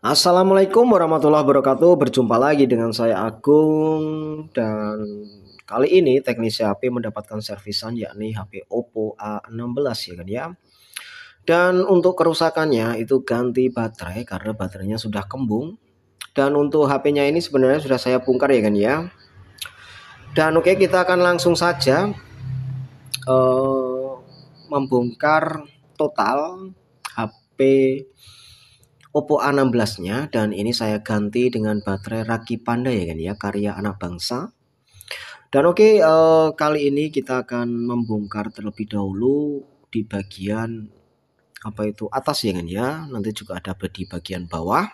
Assalamualaikum warahmatullahi wabarakatuh. Berjumpa lagi dengan saya Agung, dan kali ini teknisi HP mendapatkan servisan yakni HP Oppo A16 ya kan ya. Dan untuk kerusakannya itu ganti baterai karena baterainya sudah kembung. Dan untuk HP-nya ini sebenarnya sudah saya bongkar ya kan ya. Dan oke, kita akan langsung saja membongkar total HP Oppo A16-nya, dan ini saya ganti dengan baterai Raki Panda ya kan ya, karya anak bangsa. Dan oke, kali ini kita akan membongkar terlebih dahulu di bagian apa itu atas ya kan ya. Nanti juga ada di bagian bawah.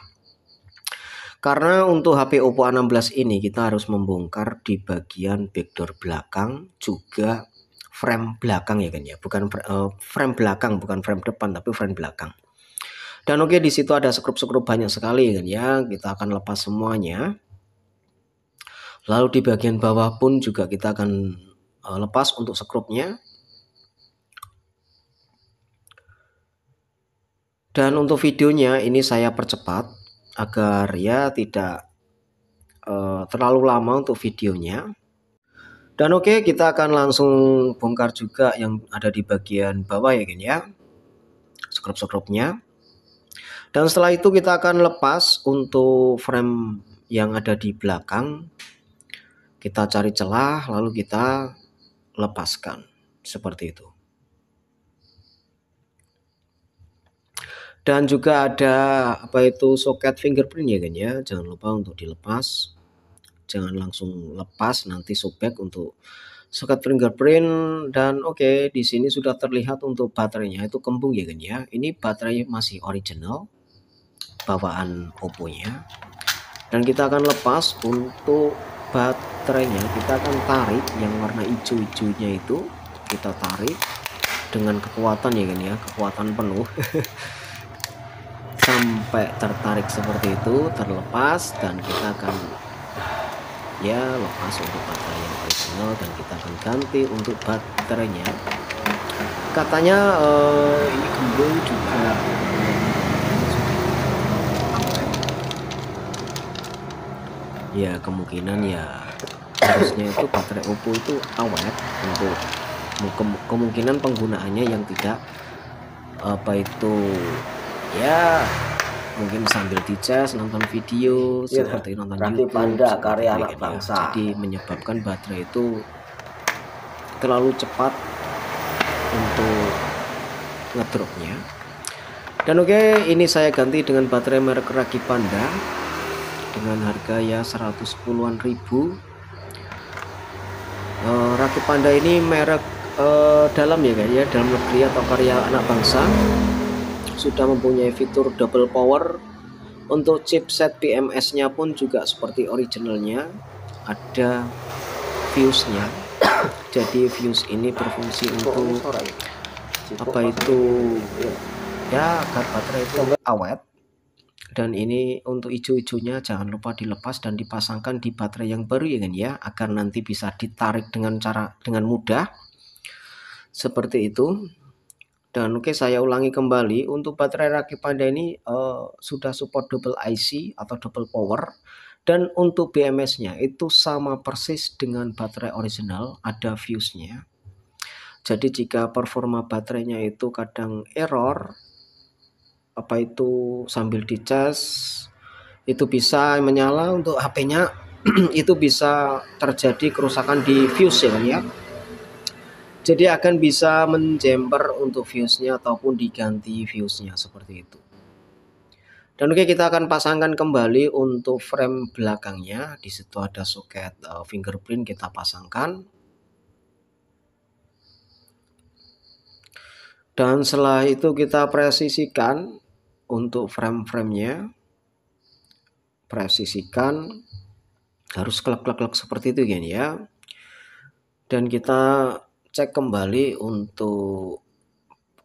Karena untuk HP Oppo A16 ini kita harus membongkar di bagian backdoor belakang, juga frame belakang ya kan ya. Bukan frame belakang, bukan frame depan, tapi frame belakang. Dan oke, di situ ada skrup-skrup banyak sekali kan ya. Kita akan lepas semuanya. Lalu di bagian bawah pun juga kita akan lepas untuk skrupnya. Dan untuk videonya ini saya percepat agar ya tidak terlalu lama untuk videonya. Dan oke, kita akan langsung bongkar juga yang ada di bagian bawah ya kan ya, skrup-skrupnya. Dan setelah itu kita akan lepas untuk frame yang ada di belakang. Kita cari celah lalu kita lepaskan seperti itu. Dan juga ada apa itu soket fingerprint ya kan ya, jangan lupa untuk dilepas. Jangan langsung lepas, nanti sobek untuk soket fingerprint. Dan oke, di sini sudah terlihat untuk baterainya itu kembung ya kan ya. Ini baterai masih original bawaan Oppo-nya. Dan kita akan lepas untuk baterainya. Kita akan tarik yang warna hijau-hijaunya itu, kita tarik dengan kekuatan ya kan ya, kekuatan penuh. Sampai tertarik seperti itu, terlepas, dan kita akan ya lepas untuk baterai yang original, dan kita akan ganti untuk baterainya. Katanya ini kembung juga ya, kemungkinan ya harusnya itu baterai Oppo itu awet. Untuk kemungkinan penggunaannya yang tidak apa itu ya, mungkin sambil dicas, nonton video ya, seperti nonton Raki YouTube, Panda karya anak ya. bangsa. Jadi menyebabkan baterai itu terlalu cepat untuk ngedropnya. Dan oke, ini saya ganti dengan baterai merek Raki Panda dengan harga ya 110-an ribu. Raki Panda ini merek dalam ya kan ya, dalam negeri atau karya anak bangsa. Sudah mempunyai fitur double power. Untuk chipset BMS-nya pun juga seperti originalnya, ada fuse-nya. Jadi fuse ini berfungsi untuk apa itu ya, agar baterai itu awet. Dan ini untuk hijau-hijaunya jangan lupa dilepas dan dipasangkan di baterai yang baru ya kan ya, agar nanti bisa ditarik dengan mudah seperti itu. Dan oke, saya ulangi kembali, untuk baterai Raki Panda ini sudah support double IC atau double power. Dan untuk BMS-nya itu sama persis dengan baterai original, ada fuse-nya. Jadi jika performa baterainya itu kadang error, apa itu sambil dicas itu bisa menyala untuk HP-nya, itu bisa terjadi kerusakan di fuse ya kan ya. Jadi akan bisa menjemper untuk fuse-nya ataupun diganti fuse-nya seperti itu. Dan oke, kita akan pasangkan kembali untuk frame belakangnya. Di situ ada soket fingerprint, kita pasangkan. Dan setelah itu kita presisikan untuk frame-framenya. Presisikan, harus klek-klek seperti itu kan ya. Dan kita cek kembali untuk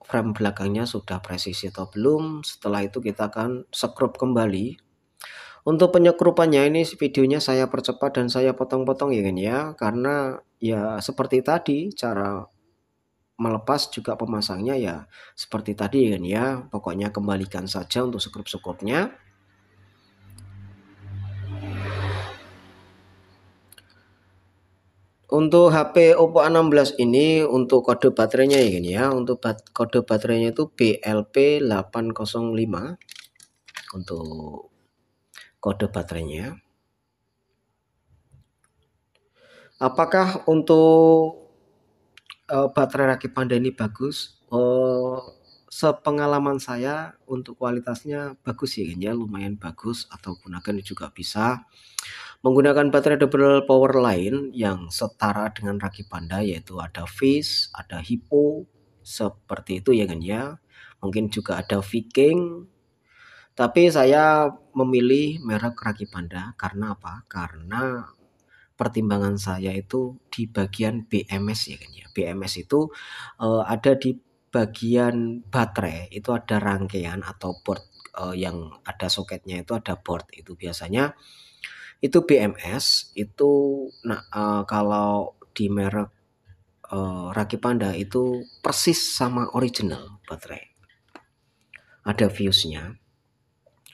frame belakangnya sudah presisi atau belum. Setelah itu kita akan skrup kembali. Untuk penyekrupannya ini videonya saya percepat dan saya potong-potong ya kan ya, karena ya seperti tadi cara melepas juga pemasangnya ya seperti tadi ya kan ya. Pokoknya kembalikan saja untuk skrup-skrupnya. Untuk HP Oppo A16 ini untuk kode baterainya ya gini ya. Untuk kode baterainya itu BLP805 untuk kode baterainya. Apakah untuk baterai rakit Panda ini bagus? Sepengalaman saya untuk kualitasnya bagus ya, lumayan bagus, atau gunakan juga bisa menggunakan baterai double power lain yang setara dengan rakit Panda, yaitu ada Fish, ada Hippo, seperti itu ya kan ya. Mungkin juga ada Viking. Tapi saya memilih merek rakit Panda karena apa? Karena pertimbangan saya itu di bagian BMS ya kan ya. BMS itu ada di bagian baterai, itu ada rangkaian atau board yang ada soketnya, itu ada board. Itu biasanya itu BMS itu. Nah, kalau di merek rakit Panda itu persis sama original baterai. Ada fuse-nya.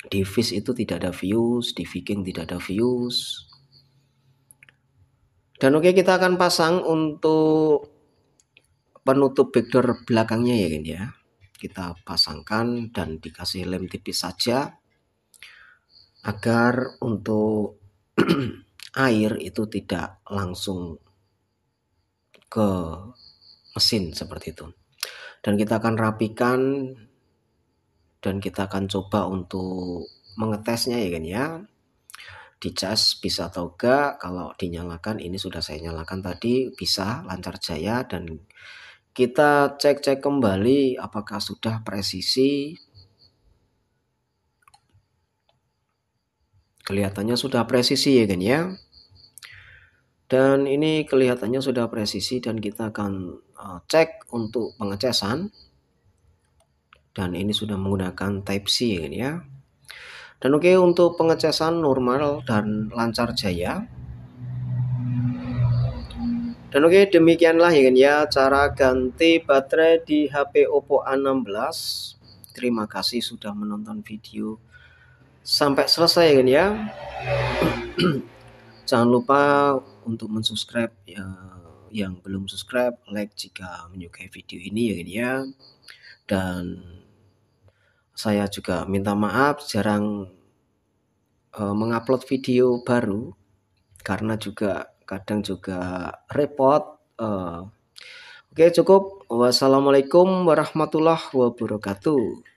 Di Fish itu tidak ada fuse, di Viking tidak ada fuse. Dan oke, kita akan pasang untuk penutup backdoor belakangnya ya kan ya. Kita pasangkan dan dikasih lem tipis saja agar untuk air itu tidak langsung ke mesin seperti itu. Dan kita akan rapikan dan kita akan coba untuk mengetesnya ya kan ya. Dicas bisa atau enggak. Kalau dinyalakan, ini sudah saya nyalakan tadi, bisa lancar jaya. Dan kita cek kembali apakah sudah presisi. Kelihatannya sudah presisi ya kan ya. Dan ini kelihatannya sudah presisi, dan kita akan cek untuk pengecasan. Dan ini sudah menggunakan Type C ya kan ya. Dan oke, untuk pengecasan normal dan lancar jaya. Dan oke, demikianlah ya kan ya cara ganti baterai di HP Oppo A16. Terima kasih sudah menonton video sampai selesai ya kan ya. Jangan lupa untuk mensubscribe ya, yang belum subscribe, like jika menyukai video ini ya kan ya. Dan saya juga minta maaf jarang mengupload video baru karena juga kadang juga repot. Oke, cukup. Wassalamualaikum warahmatullahi wabarakatuh.